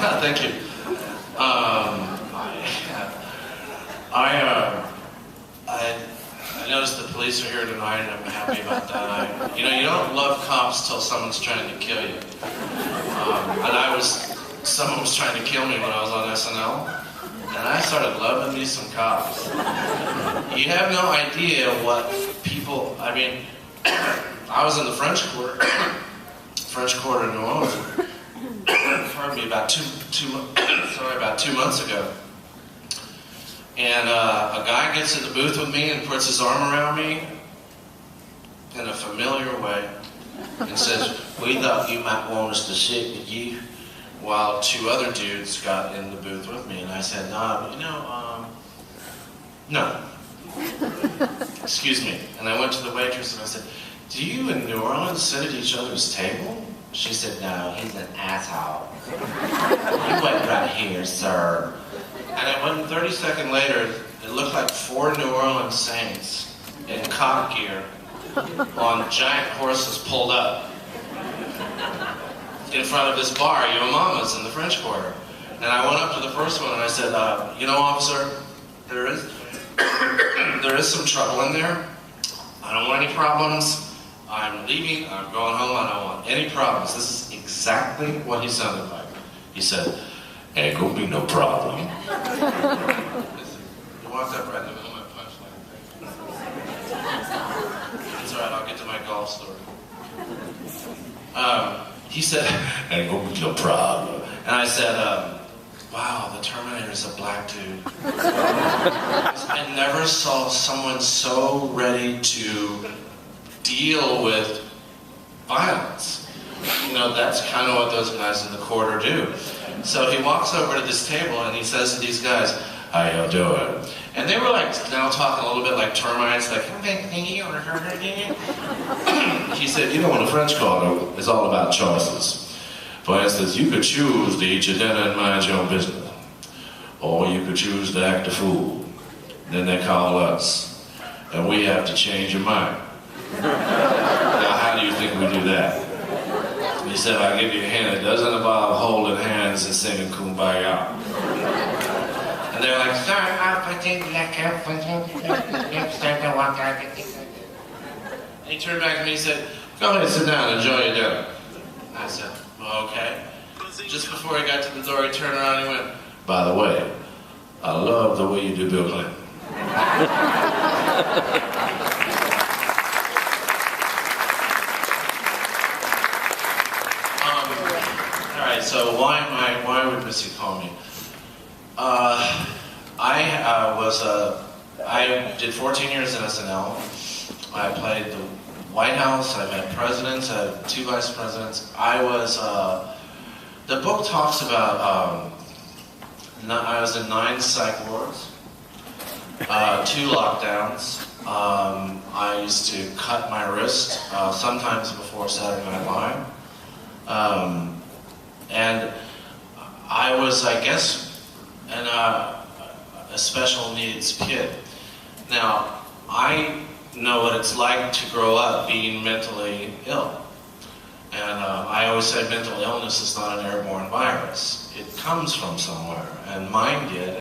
Thank you. I noticed the police are here tonight, and I'm happy about that. You don't love cops till someone's trying to kill you. Someone was trying to kill me when I was on SNL, and I started loving me some cops. You have no idea what people, I was in the French Quarter in New Orleans, pardon me, about two months ago. And a guy gets in the booth with me and puts his arm around me in a familiar way and says, "We thought you might want us to sit with you," while two other dudes got in the booth with me. And I said, no. Excuse me. And I went to the waitress and I said, "Do you in New Orleans sit at each other's table?" She said, "No, he's an asshole. You wait right here, sir." And it went 30 seconds later, it looked like 4 New Orleans Saints in cop gear on giant horses pulled up in front of this bar, Yo Mama's in the French Quarter. And I went up to the first one and I said, "Officer, there is some trouble in there. I don't want any problems. I'm leaving, I'm going home, I don't want any problems." This is exactly what he sounded like. He said, "Ain't gonna be no problem." You walked up right in the middle of my punchline. It's alright, I'll get to my golf story. He said, "Ain't gonna be no problem." And I said, "Wow, the Terminator's a black dude." I never saw someone so ready to deal with violence. That's kind of what those guys in the Quarter do. So he walks over to this table and he says to these guys, "How y'all doing?" And they were now talking a little bit like termites, like, he said, "In a French Quarter is all about choices. For instance, you could choose to eat your dinner and mind your own business. Or you could choose to act a fool. Then they call us. And we have to change your mind. Now, how do you think we do that?" He said, "I'll give you a hint. It doesn't involve holding hands and singing Kumbaya." And they're like, "Sorry, he turned back to me and said, "Go ahead, sit down, enjoy your dinner." I said, "Well, okay." Just before he got to the door, he turned around and he went, "By the way, I love the way you do Bill Clinton." Alright, so why would Missy call me? I did 14 years in SNL. I played the White House, I've had presidents, I had 2 vice presidents. The book talks about, I was in 9 psych wards, 2 lockdowns. I used to cut my wrist, sometimes before Saturday Night Live. And I was, I guess, a special needs kid. Now, I know what it's like to grow up being mentally ill. And I always say mental illness is not an airborne virus. It comes from somewhere, and mine did.